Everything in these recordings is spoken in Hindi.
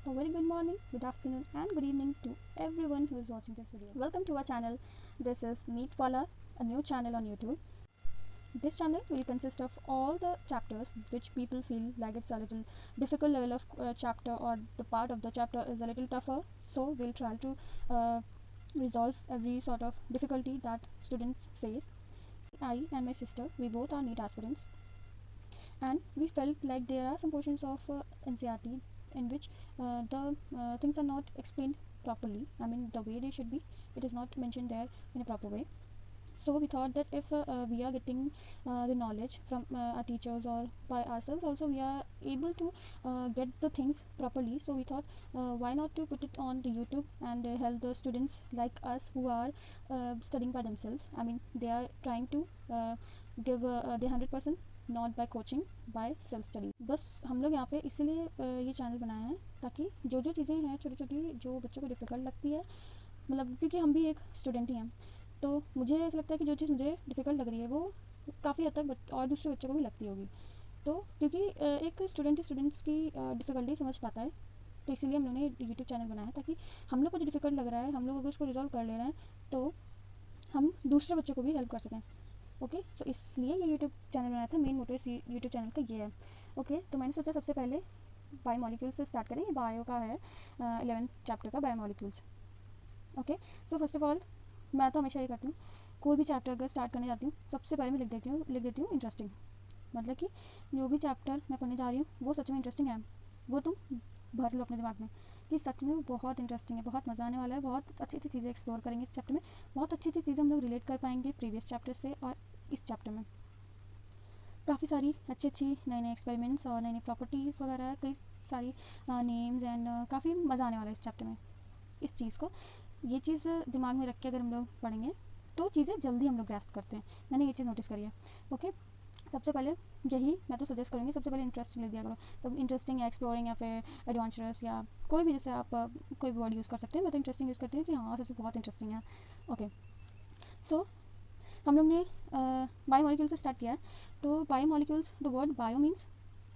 A very good morning, good afternoon, and good evening to everyone who is watching this video. Welcome to our channel. This is Neetwala, a new channel on YouTube. This channel will consist of all the chapters which people feel like it's a little difficult level of chapter, or the part of the chapter is a little tougher. So we'll try to resolve every sort of difficulty that students face. I and my sister, we both are NEET aspirants, and we felt like there are some portions of NCERT in which the things are not explained properly. I mean, the way they should be, it is not mentioned there in a proper way. So we thought that if we are getting the knowledge from our teachers or by ourselves also, we are able to get the things properly. So we thought, why not to put it on the YouTube and help the students like us who are studying by themselves. I mean, they are trying to give their 100%, not by coaching, by self study. बस हम लोग यहाँ पे इसीलिए ये चैनल बनाए हैं ताकि जो जो चीज़ें हैं छोटी छोटी जो बच्चों को डिफ़िकल्ट लगती है, मतलब क्योंकि हम भी एक स्टूडेंट ही हैं, तो मुझे ऐसा लगता है कि जो चीज़ मुझे डिफ़िकल्ट लग रही है वो काफ़ी हद तक और दूसरे बच्चों को भी लगती होगी. तो क्योंकि एक स्टूडेंट्स की डिफ़िकल्टी समझ पाता है, तो इसीलिए हम लोगों ने यूट्यूब चैनल बनाया है ताकि हम लोग को जो डिफ़िकल्ट लग रहा है, हम लोग अगर उसको रिजॉल्व कर ले रहे हैं तो हम दूसरे बच्चों को भी हेल्प कर सकें. ओके, सो इसलिए ये यूट्यूब चैनल बनाया था. मेन मोटिव इस यूट्यूब चैनल का ये है. ओके, तो मैंने सोचा सबसे पहले बायोमोलिक्यूल्स से स्टार्ट करें. बायो का है 11th चैप्टर का biomolecules. Okay, so first of all मैं तो हमेशा ये करती हूँ, कोई भी चैप्टर अगर स्टार्ट करने जाती हूँ सबसे पहले मैं लिख देती हूँ इंटरेस्टिंग. मतलब कि जो भी चैप्टर मैं पढ़ने जा रही हूँ वो सच में इंटरेस्टिंग है, वो तुम भर लो अपने दिमाग में कि सच में वो बहुत इंटरेस्टिंग है, बहुत मज़ा आने वाला है, बहुत अच्छी अच्छी चीज़ें एक्सप्लोर करेंगे इस चैप्टर में, बहुत अच्छी अच्छी चीज़ें हम लोग रिलेट कर पाएंगे प्रीवियस चैप्टर से और इस चैप्टर में. काफ़ी सारी अच्छी अच्छी नए नए एक्सपेरिमेंट्स और नई नई प्रॉपर्टीज़ वगैरह, कई सारी नेम्स एंड काफ़ी मज़ा आने वाला है इस चैप्टर में. इस चीज़ को, ये चीज़ दिमाग में रख के अगर हम लोग पढ़ेंगे तो चीज़ें जल्दी हम लोग ग्रैस्प करते हैं. मैंने ये चीज़ नोटिस करी है. ओके, सबसे पहले यही मैं तो सजेस्ट करूँगी, सबसे पहले इंटरेस्टिंग लिख दिया करो. तो इंटरेस्टिंग या एक्सप्लोरिंग या फिर एडवेंचरस या कोई भी, जैसे आप कोई भी वर्ड यूज़ कर सकते हैं. मैं तो इंटरेस्टिंग यूज़ करती हूँ कि हाँ सच में बहुत इंटरेस्टिंग है. ओके, सो हम लोग ने बायोमोलिक्यूल से स्टार्ट किया है. तो biomolecules, the word bio means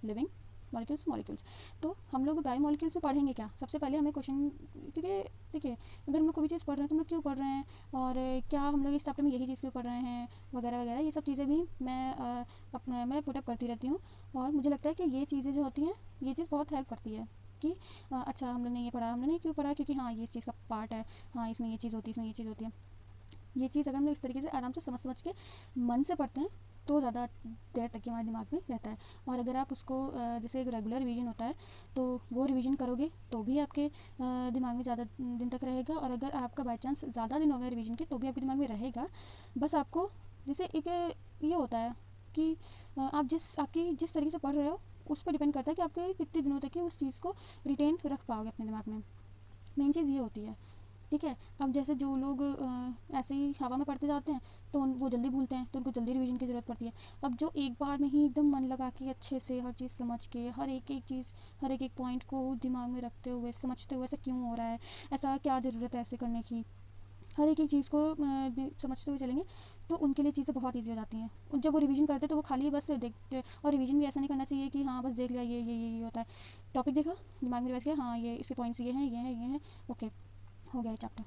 living, molecules. तो हम लोग बायोमोलिक्यूल्स में पढ़ेंगे क्या. सबसे पहले हमें क्वेश्चन, क्योंकि देखिए अगर हम लोग कोई भी चीज़ पढ़ रहे हैं तो हम लोग क्यों पढ़ रहे हैं और क्या हम लोग इस चैप्टर में यही चीज़ क्यों पढ़ रहे हैं वगैरह वगैरह, ये सब चीज़ें भी मैं पुटअप करती रहती हूँ. और मुझे लगता है कि ये चीज़ें जो होती हैं ये चीज़ बहुत हेल्प करती है कि अच्छा हम लोग ने ये पढ़ा, हमने नहीं क्यों पढ़ा, क्योंकि हाँ ये इस चीज़ का पार्ट है, हाँ इसमें ये चीज़ होती है, इसमें ये चीज़ होती है. ये चीज़ अगर हम लोग इस तरीके से आराम से समझ समझ के मन से पढ़ते हैं तो ज़्यादा देर तक हमारे दिमाग में रहता है. और अगर आप उसको जैसे एक रेगुलर रिवीजन होता है तो वो रिवीजन करोगे तो भी आपके दिमाग में ज़्यादा दिन तक रहेगा. और अगर आपका बाई चांस ज़्यादा दिन हो गया रिवीजन के तो भी आपके दिमाग में रहेगा. बस आपको जैसे एक ये होता है कि आप जिस तरीके से पढ़ रहे हो उस पर डिपेंड करता है कि आपके कितने दिनों तक उस चीज़ को रिटेन रख पाओगे अपने दिमाग में. मेन चीज़ ये होती है. ठीक है, अब जैसे जो लोग ऐसे ही हवा में पढ़ते जाते हैं तो वो जल्दी भूलते हैं, तो उनको जल्दी रिवीजन की ज़रूरत पड़ती है. अब जो एक बार में ही एकदम मन लगा के अच्छे से हर चीज़ समझ के हर एक चीज़, हर एक पॉइंट को दिमाग में रखते हुए समझते हुए ऐसा क्यों हो रहा है, ऐसा क्या ज़रूरत है ऐसे करने की, हर एक चीज़ को समझते हुए चलेंगे तो उनके लिए चीज़ें बहुत ईजी हो जाती हैं. जब वो रिवीजन करते हैं तो वो खाली बस देखते, और रिवीजन भी ऐसा नहीं करना चाहिए कि हाँ बस देख लिया ये होता है, टॉपिक देखा दिमाग में बैठ गया, हाँ ये इसके पॉइंट्स ये हैं, ओके हो गया चैप्टर,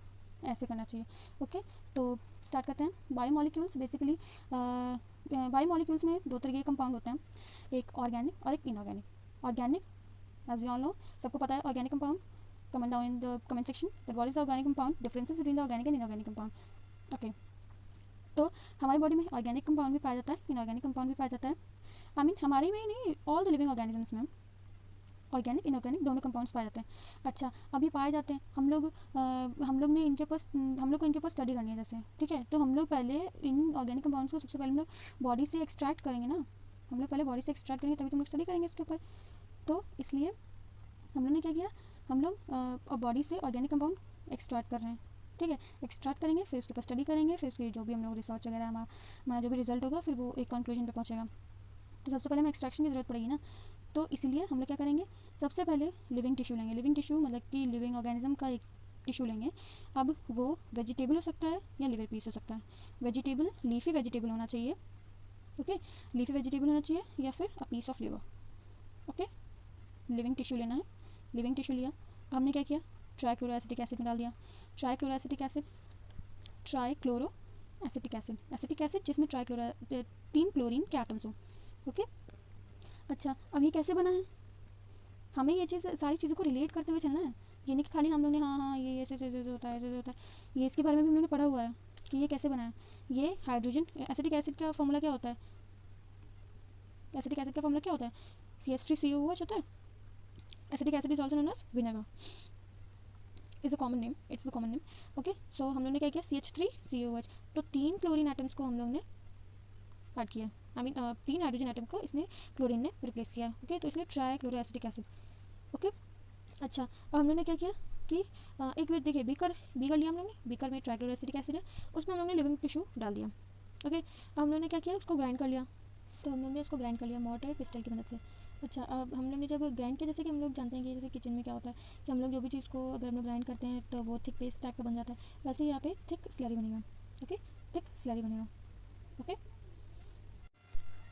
ऐसे करना चाहिए. ओके, तो स्टार्ट करते हैं. बायोमोलिक्यूल्स बेसिकली, बायोमोलिक्यूल्स में दो तरह के कंपाउंड होते हैं, एक ऑर्गेनिक और एक inorganic. Organic, as we all know, सबको पता है organic compound. Comment down in the comment section that what is the organic compound, differences between the organic and inorganic compound. Okay, तो हमारी बॉडी में ऑर्गेनिक कंपाउंड भी पाया जाता है, इनऑर्गेनिक कंपाउंड भी पाया जाता है. आई मीन हमारी में ही नहीं, ऑल द लिविंग ऑर्गेनिजम्स में ऑर्गेनिक इनऑर्गेनिक दोनों कंपाउंड्स पाए जाते हैं. अच्छा, अभी पाए जाते हैं हम लोग ने इनके ऊपर हम लोग को इनके ऊपर स्टडी करनी है जैसे. ठीक है, तो हम लोग पहले इन ऑर्गेनिक कंपाउंड्स को सबसे पहले हम लोग बॉडी से एक्सट्रैक्ट करेंगे ना, हम लोग पहले बॉडी से एक्सट्रैक्ट करेंगे तभी तो हम लोग स्टडी करेंगे इसके ऊपर. तो इसलिए हम लोग ने क्या किया, हम लोग बॉडी से ऑर्गेनिक कंपाउंड एक्सट्रैक्ट कर रहे हैं. ठीक है, एक्सट्रैक्ट करेंगे, फिर उसके ऊपर स्टडी करेंगे, फिर उसके जो भी हम लोग रिसर्च वगैरह हमारा जो भी रिजल्ट होगा फिर वो एक कंक्लूजन पे पहुँचेगा. तो सबसे पहले हमें एक्सट्रैक्शन की ज़रूरत पड़ेगी ना, तो इसीलिए हम लोग क्या करेंगे, सबसे पहले लिविंग टिश्यू लेंगे. लिविंग टिश्यू मतलब कि लिविंग ऑर्गेनिज्म का एक टिश्यू लेंगे. अब वो वेजिटेबल हो सकता है या लिवर पीस हो सकता है. वेजिटेबल, लीफी वेजिटेबल होना चाहिए. ओके, लीफी वेजिटेबल होना चाहिए या फिर a piece of liver. Okay, living tissue लेना है. लिविंग टिश्यू लिया, हमने क्या किया, ट्राईक्लोरो एसिटिक एसिड में डाल दिया, trichloro acetic acid, trichloro acetic acid जिसमें 3 क्लोरीन के एटम्स हो। ओके, अच्छा अब ये कैसे बना है, हमें ये चीज़ सारी चीज़ों को रिलेट करते हुए चलना है। ये नहीं कि खाली हम लोग ने हाँ ये ऐसे होता है, ऐसे होता है, ये इसके बारे में भी हम लोग ने पढ़ा हुआ है कि ये कैसे बना है। ये हाइड्रोजन एसिटिक एसिड का फॉर्मूला क्या होता है, एसिटिक एसिड का फॉर्मूला क्या होता है, CH3COOH होता है। Acetic acid is also known as vinegar, is a common name, it's the common name. Okay, so हम लोग ने क्या किया, CH3COOH, तो 3 क्लोरीन एटम्स को हम लोग ने ऐड किया, आई मीन 3 हाइड्रोजन एटम को इसने क्लोरीन ने रिप्लेस किया। ओके, तो इसलिए ट्राईक्लोरो एसिटिक एसिड। ओके, अच्छा अब हम लोग ने क्या किया कि एक बार देखिए बीकर लिया हम लोग ने, बीकर में ट्राईक्लोरो एसिटिक एसिड है, उसमें हम लोग ने लिविंग टिश्यू डाल दिया। ओके, अब हम लोग ने क्या किया, उसको ग्राइंड कर लिया, तो हम लोग ने इसको ग्राइंड कर लिया मोर्टार पिस्टल की मदद से। अच्छा अब हम लोग ने जब ग्राइंड किया, जैसे कि हम लोग जानते हैं कि जैसे किचन में क्या होता है कि हम लोग जो भी चीज़ को अगर हम लोग ग्राइंड करते हैं तो वो थिक पेस्ट टाइप का बन जाता है, वैसे ही यहाँ पे थिक स्लरी बनेगा। ओके, थिक स्लरी बनेगा। ओके,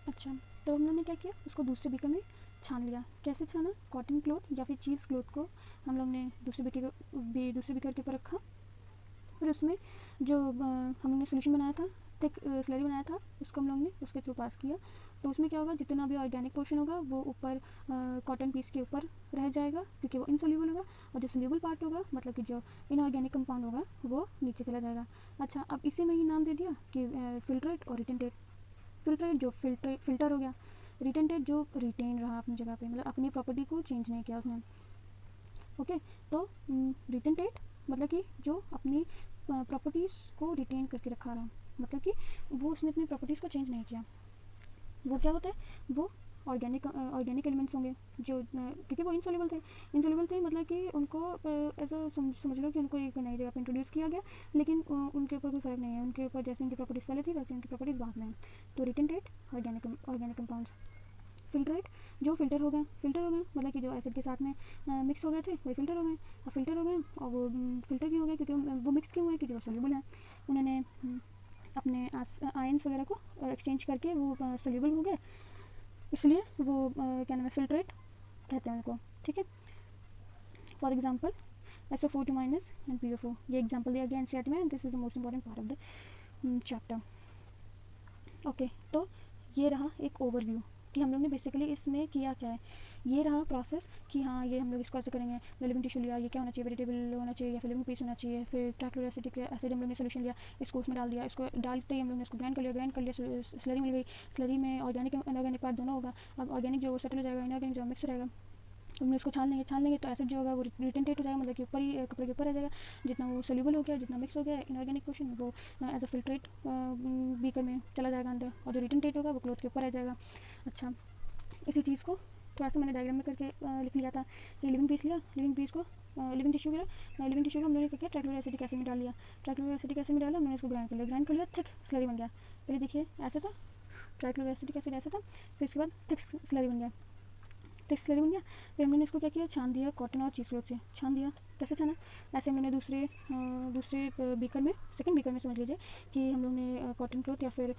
अच्छा तो हम लोग ने क्या किया, उसको दूसरे बीकर में छान लिया। कैसे छाना, कॉटन क्लॉथ या फिर चीज़ क्लॉथ को हम लोग ने दूसरे बीकर के ऊपर रखा, फिर उसमें जो हम लोग ने सोल्यूशन बनाया था, थिक स्लरी बनाया था, उसको हम लोग ने उसके थ्रू पास किया। तो उसमें क्या होगा, जितना भी ऑर्गेनिक पोर्शन होगा वो ऊपर कॉटन पीस के ऊपर रह जाएगा क्योंकि वो इनसोल्यूबल होगा, और जो सोल्यूबल पार्ट होगा मतलब कि जो इनऑर्गेनिक कंपाउंड होगा वो नीचे चला जाएगा। अच्छा अब इसे मैं ही नाम दे दिया कि फिल्ट्रेट और रिटेंटेट। फिल्ट्रेट जो फिल्टर हो गया, रिटेंटेट जो रिटेन रहा अपनी जगह पे, मतलब अपनी प्रॉपर्टी को चेंज नहीं किया उसने। ओके, तो रिटेंटेट मतलब कि जो अपनी प्रॉपर्टीज़ को रिटेन करके रखा रहा, मतलब कि वो उसने अपनी प्रॉपर्टीज़ को चेंज नहीं किया। वो क्या होता है, वो ऑर्गेनिक एलिमेंट्स होंगे जो क्योंकि वो इंसॉल्युबल थे मतलब कि उनको ऐसा समझ लो कि उनको एक नई जगह पर इंट्रोड्यूस किया गया, लेकिन उनके ऊपर कोई फ़र्क नहीं है, उनके ऊपर जैसे उनकी प्रॉपर्टीज़ पहले थी वैसे उनकी प्रॉपर्टीज़ बाद में है। तो रिटेंटेट ऑर्गेनिक कंपाउंड्स। फिल्ट्रेट जो फिल्टर हो गए मतलब कि जो एसिड के साथ में मिक्स हो गए थे वही फिल्टर हो गए, और फिल्टर हो गए और वो फिल्टर क्यों हो गए, क्योंकि वो मिक्स क्यों हुए, क्योंकि वो सोल्यूबल है, उन्होंने अपने आयंस वगैरह को एक्सचेंज करके वो सोल्यूबल हो गए, इसलिए वो क्या नाम है, फिल्ट्रेट कहते हैं उनको। ठीक है, for example SO4 and PO4, ये एग्जाम्पल दिया गया NCERT में, this is the most important part of the chapter. Okay, तो ये रहा एक ओवरव्यू कि हम लोग ने बेसिकली इसमें किया क्या है। ये रहा प्रोसेस कि हाँ ये हम लोग इसको ऐसे करेंगे, लिविंग टिश्यू लिया, ये क्या होना चाहिए, वेजिटेबल होना चाहिए या फिर लिविंग पीस होना चाहिए, फिर ट्राईक्लोरो एसिटिक एसिड हम लोग ने सोल्यूशन लिया, इसको उसमें डाल दिया, इसको डालते ही हम लोग ने इसको ग्राइंड कर लिया, स्लरी मिल गई, स्लरी में ऑर्गेनिक इनऑर्गेनिक पार्ट दोनों होगा। अब ऑर्गेनिक जो सेटल हो जाएगा, इनऑर्गेनिक जो मिक्स रहेगा, हमने उसको छान लेंगे तो एसिड जो होगा वो रिटेंटेट हो जाएगा, मतलब कि ऊपर ही कपड़े के ऊपर आ जाएगा, जितना वो सोल्यूबल हो गया, जितना मिक्स हो गया इनऑर्गेनिक पोर्शन वो एज अ फिल्ट्रेट बीकर में चला जाएगा अंदर, और जो रिटेंटेट होगा वो क्लॉथ के ऊपर आ जाएगा। अच्छा इसी चीज़ को थोड़ा सा मैंने डायग्राम में करके लिख लिया था कि लिविंग पीस लिया, लिविंग टिश्यू को हम लोगों ने क्या किया, ट्राईक्लोरो एसिटिक एसिड में डाल लिया, ट्राईक्लोरो एसिटिक एसिड में डाला, मैंने उसको ग्राइंड कर लिया, थिक स्लरी बन गया। पहले देखिए ऐसा था, ट्राईक्लोरो एसिटिक एसिड ऐसा था, फिर उसके बाद थिक स्लरी बन गया, थिक स्लरी बन गया। फिर हम लोगने इसको क्या किया, छान दिया, कॉटन और चीज़ क्लॉथ से छान दिया। कैसे छाना, ऐसे हम लोग ने दूसरे बीकर में, सेकंड बीकर में समझ लीजिए कि हम लोग ने कॉटन क्लॉथ या फिर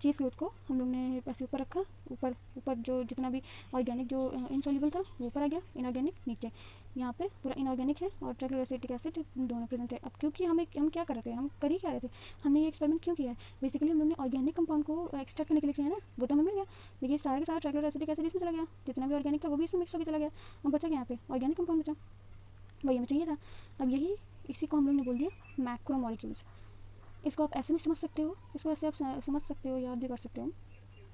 चीज़ क्लॉथ को हम लोग ने ऐसे ऊपर रखा, ऊपर जो जितना भी ऑर्गेनिक जो इनसॉल्युबल था वो ऊपर आ गया, इनऑर्गेनिक नीचे, यहाँ पे पूरा इनऑर्गेनिक है और ट्राईक्लोरो एसिटिक एसिड दोनों प्रेजेंट है। अब क्योंकि हम क्या कर रहे थे, हम कर ही क्या रहे थे, हमने ये एक्सपेरिमेंट क्यों किया है, बेसिकली हम लोग ने ऑर्गेनिक कंपाउंड को एक्सट्रैक्ट करने के लिए किया है ना, वो तो हमें मिल गया, देखिए सारे के सारा ट्राईक्लोरो एसिटिक एसिड इसमें चला गया, जितना भी ऑर्गेनिक था वो भी इसमें मिक्स होकर चला गया, अब बचा क्या यहाँ पे, ऑर्गेनिक कंपाउंड बचा, वही हमें चाहिए था। अब इसी को हम लोग ने बोल दिया मैक्रोमोलिक्यूल्स। इसको आप ऐसे भी समझ सकते हो, इसको ऐसे आप समझ सकते हो, याद भी कर सकते हो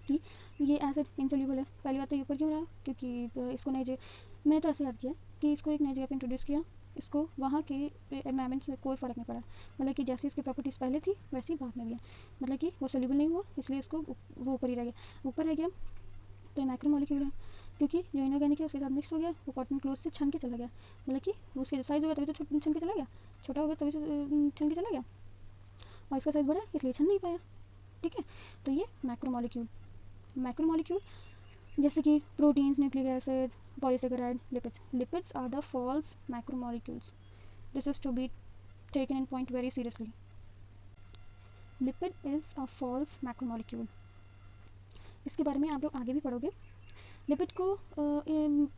कि ये एसिड इनसोल्यूबल है। पहली बात तो ये ऊपर क्यों रहा, क्योंकि इसको नई जगह, मैंने तो ऐसे याद किया कि इसको एक नई जगह पे इंट्रोड्यूस किया, इसको वहाँ के एनवायरमेंट में कोई फ़र्क नहीं पड़ा, मतलब कि जैसी इसकी प्रॉपर्टीज़ पहले थी वैसे ही बाद में भी है, मतलब कि वो सोल्यूबल नहीं हुआ इसलिए उसको वो ऊपर ही रह गया, तो ये मैक्रोमोलिक्यूल है, क्योंकि जो इनऑर्गेनिक है उसके साथ मिक्स हो गया, वो कॉटन क्लॉथ से छन के चला गया, मतलब कि वो उसका साइज़ होगा तभी तो छन के चला गया, छोटा होगा तभी तो छन के चला गया, और इसका साइज़ बड़ा इसलिए छन नहीं पाया। ठीक है, तो ये मैक्रोमोलिक्यूल जैसे कि proteins, nucleic acid, polysaccharide, lipids are the false macromolecules, this is to be taken in point very seriously. Lipid is a false macromolecule. इसके बारे में आप लोग आगे भी पढ़ोगे। लिपिड को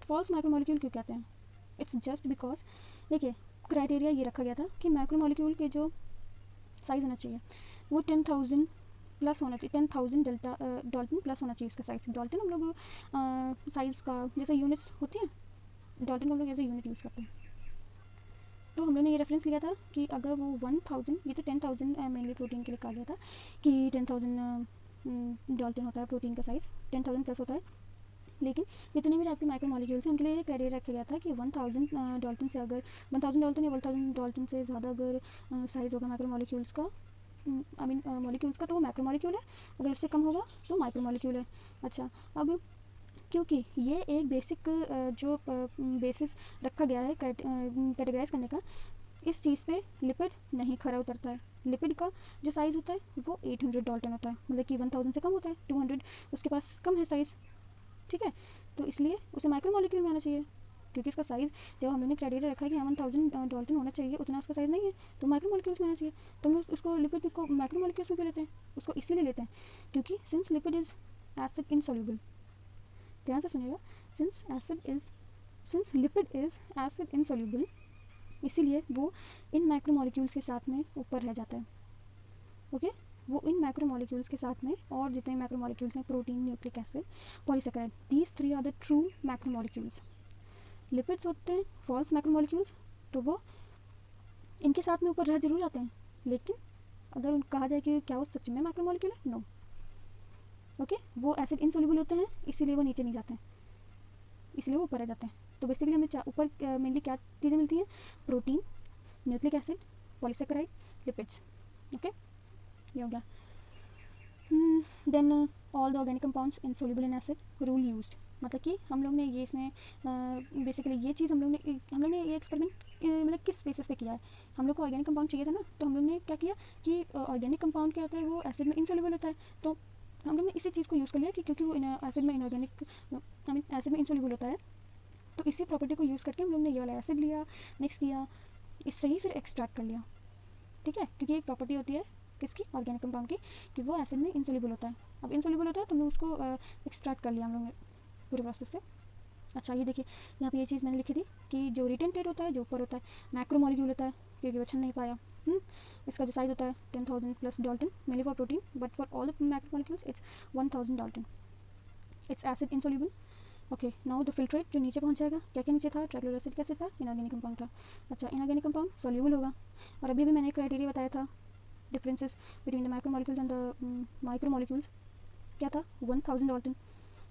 फॉल्स माइक्रोमोलिक्यूल क्यों कहते हैं, इट्स जस्ट बिकॉज देखिए क्राइटेरिया ये रखा गया था कि मैक्रोमोलिक्यूल के जो साइज़ होना चाहिए वो 10,000 प्लस होना चाहिए, 10,000 डेल्टा डाल्टन प्लस होना चाहिए उसका साइज़। डाल्टन हम लोग साइज़ का जैसे यूनिट्स होती हैं, डाल्टन को हम लोग एज ए यूनिट यूज़ करते हैं। तो हम लोग ने ये रेफरेंस लिया था कि अगर वो 1000, ये तो 10,000 मेनली प्रोटीन के लिए कहा गया था कि 10,000 डाल्टन होता है प्रोटीन का साइज़, 10,000 प्लस होता है। लेकिन जितने भी टाइप के माइक्रोमोलिक्यूल्स हैं उनके लिए क्राइटेरिया रखा गया था कि 1000 डाल्टन से अगर 1000 डाल्टन या 1000 डाल्टन से ज़्यादा अगर साइज़ होगा माइक्रोमोलिक्यूल्स का, आई मीन मॉलिक्यूल्स का, तो वो मैक्रोमोलिक्यूल है, अगर उससे कम होगा तो माइक्रोमोलिक्यूल है। अच्छा, अब क्योंकि ये एक बेसिक जो बेसिस रखा गया है कैटेगराइज करने का, इस चीज़ पे लिपिड नहीं खरा उतरता है। लिपिड का जो साइज़ होता है वो 800 डाल्टन होता है, मतलब कि 1000 से कम होता है, 200 उसके पास कम है साइज़, ठीक है। तो इसलिए उसे माइक्रोमोलिक्यूल में आना चाहिए, क्योंकि इसका साइज़ जब हम लोग ने क्राइटेरिया रखा है कि 1000 डाल्टन होना चाहिए, उतना उसका साइज़ नहीं है, तो माइक्रोमोलिक्यूल्स में आना चाहिए। तो हम लोग उसको लिपिड को माइक्रोमोलिक्यूल्स में क्यों लेते हैं? उसको इसीलिए लेते हैं क्योंकि since lipid is acid insoluble, ध्यान से सुनिएगा, since lipid is acid insoluble, इसीलिए वो इन मैक्रोमोलिक्यूल्स के साथ में ऊपर रह जाता है। ओके, वो इन मैक्रोमोलिक्यूल्स के साथ में और जितने मैक्रोमोलिक्यूल्स हैं, protein, nucleic acid, polysaccharide, these 3 are the true macromolecules. Lipids होते हैं फॉल्स मैक्रोमोलिक्यूल्स, तो वो इनके साथ में ऊपर रह जरूर जाते हैं, लेकिन अगर उन कहा जाए कि क्या वो सच में मैक्रोमोलिक्यूल है, नो। ओके, वो एसिड इनसॉल्युबल होते हैं, इसीलिए वो नीचे नहीं जाते हैं, इसलिए वो ऊपर रह जाते हैं। तो बेसिकली हमें ऊपर मेनली क्या चीज़ें मिलती हैं? Protein, nucleic acid, polysaccharide, lipids. Okay, ये हो गया। Then all the organic compounds insoluble in acid rule used, मतलब कि हम लोग ने ये इसमें बेसिकली ये चीज़ हम लोग ने ये एक्सपेरिमेंट मतलब किस बेसिस पे किया है? हम लोग को ऑर्गेनिक कंपाउंड चाहिए था ना, तो हम लोग ने क्या किया कि ऑर्गेनिक कंपाउंड क्या होता है, वो एसिड में इनसॉल्युबल होता है, तो हम लोग ने इसी चीज़ को यूज़ कर लिया कि क्योंकि वो एसिड में इनऑर्गेनिक, आई मीन एसिड में इनसॉल्युबल होता है, तो इसी प्रॉपर्टी को यूज़ करके हम लोग ने ये वाला एसिड लिया, मिक्स किया, इससे ही फिर एक्सट्रैक्ट कर लिया, ठीक है। क्योंकि एक प्रॉपर्टी होती है किसकी? ऑर्गेनिक कंपाउंड की, कि वो एसिड में इनसॉल्युबल होता है। अब इनसॉल्युबल होता है तो हम लोग उसको एक्सट्रैक्ट कर लिया हम लोग ने पूरे प्रोसेस से। अच्छा, ये देखिए यहाँ पे ये चीज़ मैंने लिखी थी कि जो रिटेंटेड होता है, जो ऊपर होता है, मैक्रोमोलिक्यूल होता है, क्योंकि वो छन नहीं पाया। इसका जो साइज होता है 10,000 plus Dalton, mainly for protein, but for all the macromolecules it's 1000 Dalton. It's acid insoluble. Okay, now the filtrate जो नीचे पहुंच जाएगा, क्या क्या नीचे था? ट्राइक्लोराइड एसिड कैसे था? इनऑर्गेनिक कंपाउंड था। अच्छा, इनऑर्गेनिक कंपाउंड सॉल्युबल होगा, और अभी भी मैंने क्राइटेरिया बताया था differences between the macromolecules and the micromolecules, क्या था? 1000 डाल्टन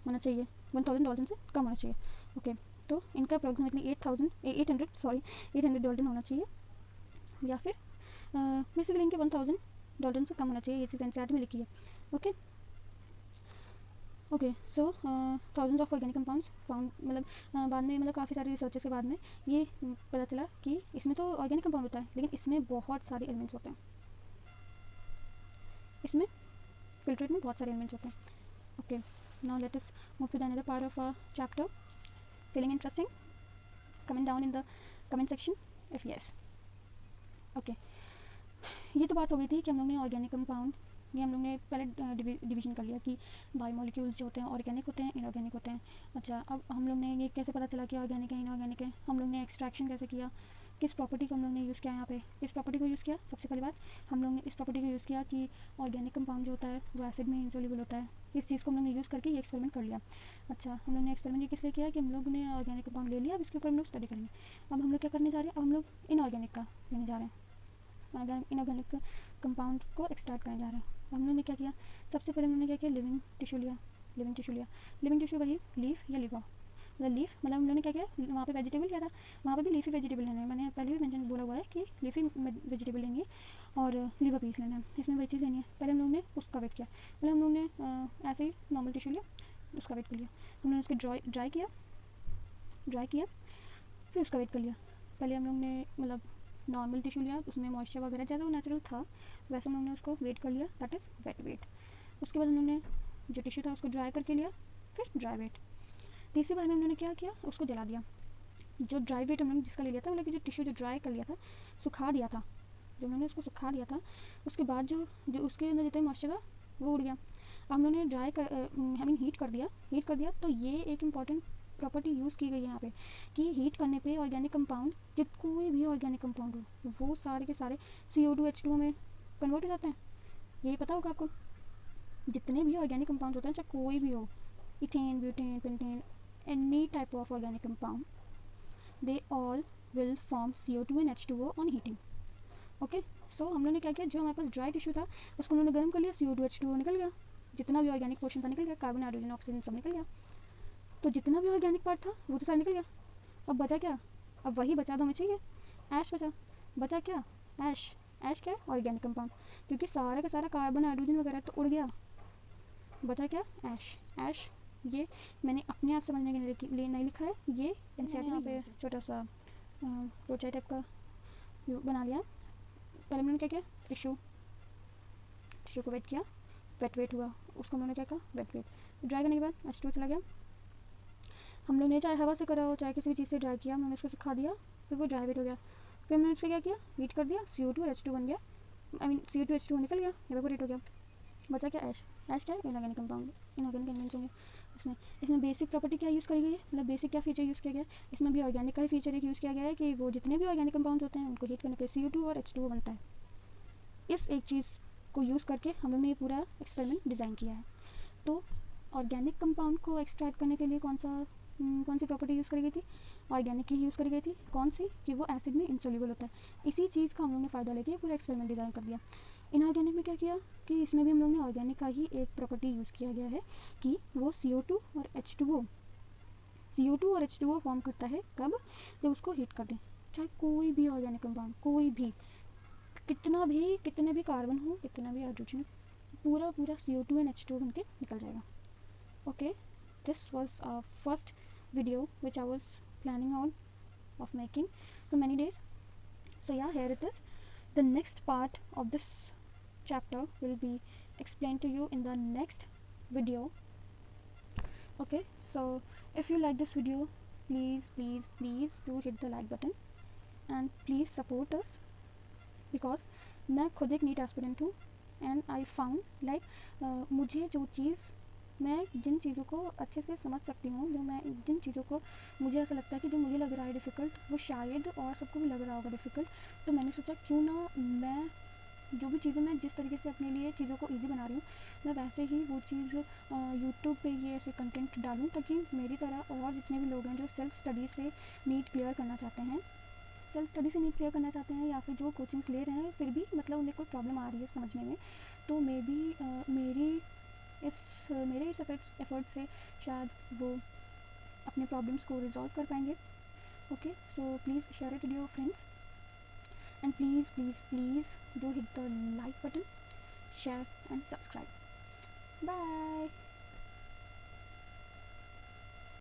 होना चाहिए, 1000 डाल्टन से कम होना चाहिए। ओके, तो इनका अप्रॉक्सीमेटली 800 डाल्टन होना चाहिए, या फिर बेसिकली इनके 1000 डाल्टन से कम होना चाहिए, ये चीज़ एनसीईआरटी में लिखी है। Okay okay, so thousands of organic compounds found, मतलब बाद में मतलब काफ़ी सारे रिसर्चेस के बाद में ये पता चला कि इसमें तो ऑर्गेनिक कंपाउंड होता है, लेकिन इसमें बहुत सारे एलिमेंट्स होते हैं, इसमें फिल्ट्रेट में बहुत सारे एलिमेंट्स होते हैं। Okay, now let us move to the another part of chapter. Feeling interesting? Comment down in the comment section if yes. Okay, ये तो बात हो गई थी कि हम लोग ने ऑर्गेनिक कंपाउंड, ये हम लोग ने पहले डिवीजन कर लिया कि बायोमोलिक्यूल्स जो होते हैं ऑर्गेनिक होते हैं, इनऑर्गेनिक होते हैं। अच्छा, अब हम लोग ने ये कैसे पता चला कि ऑर्गेनिक है इनऑर्गेनिक है? हम लोग ने एक्सट्रैक्शन कैसे किया, किस प्रॉपर्टी को हम लोग ने यूज़ किया यहाँ पे? इस प्रॉपर्टी को यूज़ किया, सबसे पहली बात हम लोग ने इस प्रॉपर्टी को यूज़ किया कि ऑर्गेनिक कंपाउंड जो होता है वो एसिड में इनसॉल्युबल होता है। इस चीज़ को हम लोग ने यूज़ करके ये एक्सपेरिमेंट कर लिया। अच्छा, हम लोग ने एक्सपेरिमेंट ये किस लिए किया कि हम लोग ने ऑर्गेनिक कंपाउंड ले लिया, अब इसके ऊपर हम लोग स्टडी करेंगे। अब हम लोग क्या करने जा रहे हैं? अब हम लोग इनऑर्गेनिक का लेने जा रहे हैं, इनऑर्गेनिक कंपाउंड को एक्सट्रैक्ट करने जा रहे हैं। हम लोग ने क्या किया? सबसे पहले हमने क्या किया? लिविंग टिश्यू लिया। लिविंग टिश्यू वही लीफ या लिवा, मतलब लीफ, मतलब हम लोगों ने क्या किया? वहाँ पे वेजिटेबल क्या था? वहाँ पे भी लीफी वेजिटेबल लेना है, मैंने पहले भी मेंशन बोला हुआ है कि लीफी वेजिटेबल लेंगे और लिवर पीस लेना है, इसमें वही चीज़ लेनी है। पहले हम लोग ने उसका वेट किया, पहले हम लोग ने ऐसे ही नॉर्मल टिश्यू लिया, उसका वेट कर लिया, हमने उसको ड्राई किया, फिर उसका वेट कर लिया। पहले हम लोग ने मतलब नॉर्मल टिश्यू लिया, उसमें मॉइस्चर वगैरह जैसा वो नेचुरल था वैसे हम लोग ने उसको वेट कर लिया, दैट इज़ वेट वेट। उसके बाद हम लोग ने जो टिश्यू था उसको ड्राई करके लिया, फिर ड्राई वेट। तीसरी बार में हम लोगों ने क्या किया? उसको जला दिया। जो ड्राई वेट हम लोगने जिसका ले लिया था, मतलब कि जो टिश्यू जो ड्राई कर लिया था, सुखा दिया था, जब हमने उसको सुखा दिया था उसके बाद जो उसके अंदर जितना मॉइस्चर था वो उड़ गया। अब हम लोगों ने ड्राई कर हीट कर दिया। तो ये एक इम्पॉर्टेंट प्रॉपर्टी यूज़ की गई है यहाँ पे कि हीट करने पे ऑर्गेनिक कंपाउंड कोई भी ऑर्गेनिक कंपाउंड हो वो सारे के सारे CO2 H2O में कन्वर्ट हो जाते हैं। यही पता होगा आपको। जितने भी ऑर्गेनिक कंपाउंड होते हैं चाहे कोई भी हो, ethane, butane, pentane, any type of organic compound, they all will form CO2 and H2O on heating. Okay, so हम लोगों ने क्या किया, जो हमारे पास ड्राई टिश्यू था उसको उन्होंने गर्म कर लिया, CO2 H2O निकल गया, जितना भी ऑर्गेनिक पोर्शन था निकल गया, कार्बन, हाइड्रोजन, ऑक्सीजन सब निकल गया। तो जितना भी ऑर्गेनिक पार्ट था वो तो सारा निकल गया। अब बचा क्या, अब वही बचा, तो हमें चाहिए ऐश बचा क्या, ऐश। ऐश क्या है, ऑर्गेनिक कंपाउंड, क्योंकि सारा का सारा कार्बन, हाइड्रोजन वगैरह तो उड़ गया, बचा क्या, ऐश। ऐश ये मैंने अपने आप समझने के लिए नहीं लिखा है, ये एनसीईआरटी पे छोटा सा रोचाई टाइप का बना लिया। पहले मैंने क्या किया, टिश्यू को वेट किया, वेट हुआ, उसको मैंने क्या कहा, वेट। ड्राई करने के बाद H2 चला गया। हम लोग ने चाहे हवा से करा हो चाहे किसी भी चीज़ से ड्राई किया, मैंने उसको सुखा दिया, फिर वो ड्राई वेट हो गया। फिर मैंने उससे क्या किया, हीट कर दिया, CO2 और H2 बन गया, आई मीन CO2 H2 निकल गया, इवेपोरेट हो गया। बचा क्या, ऐश। ऐश क्या है, इनऑर्गेनिक कंपाउंड, इनऑर्गेनिक एलिमेंट्स होंगे। इसमें बेसिक प्रॉपर्टी क्या यूज़ करी गई है, मतलब बेसिक क्या फीचर यूज़ किया गया है, इसमें भी ऑर्गेनिक का ही फीचर एक यूज़ किया गया है कि वो जितने भी ऑर्गेनिक कंपाउंड होते हैं उनको हीट करने पर CO2 और H2O बनता है। इस एक चीज़ को यूज़ करके हम लोग ने ये पूरा एक्सपेरिमेंट डिज़ाइन किया है। तो ऑर्गेनिक कंपाउंड को एक्सट्रैक्ट करने के लिए कौन सी प्रॉपर्टी यूज़ करी गई थी, ऑर्गेनिक की यूज़ करी गई थी। कौन सी, कि वो एसिड में इंसोल्यूबल होता है। इसी चीज़ का हम लोग ने फ़ायदा लेके पूरा एक्सपेरिमेंट डिज़ाइन कर दिया। इनऑर्गेनिक में क्या किया कि इसमें भी हम लोग ने ऑर्गेनिक का ही एक प्रॉपर्टी यूज़ किया गया है कि वो CO2 और H2O फॉर्म करता है कब, जब उसको हीट कर दें। चाहे कोई भी ऑर्गेनिक कंपाउंड, कोई भी, कितने भी कार्बन हो, कितना भी हाइड्रोजन, पूरा CO2 and H2O बन के निकल जाएगा। Okay, this was our first video which I was planning on of making for many days. So yeah, here it is. The next part of this chapter will be explained to you in the next video. Okay, so if you like this video, please do hit the like button and please support us, because मैं खुद एक नीट एस्पिरेंट हूँ एंड आई फाउंड लाइक मुझे जो चीज़, मैं जिन चीज़ों को अच्छे से समझ सकती हूँ, जिन चीज़ों को मुझे ऐसा लगता है कि जो मुझे लग रहा है डिफ़िकल्ट वो शायद और सबको भी लग रहा होगा डिफ़िकल्ट, तो मैंने सोचा क्यों ना मैं जो भी चीज़ें, मैं जिस तरीके से अपने लिए चीज़ों को ईजी बना रही हूँ, मैं वैसे ही वो चीज़ यूट्यूब पे ये ऐसे कंटेंट डालूँ, ताकि मेरी तरह और जितने भी लोग हैं जो सेल्फ स्टडी से नीट क्लियर करना चाहते हैं या फिर जो कोचिंग्स ले रहे हैं फिर भी मतलब उन्हें कोई प्रॉब्लम आ रही है समझने में, तो मे बी मेरे इस एफर्ट से शायद वो अपने प्रॉब्लम्स को रिजॉल्व कर पाएंगे। Okay, so please share it with your friends and please do hit the like button, share and subscribe. Bye.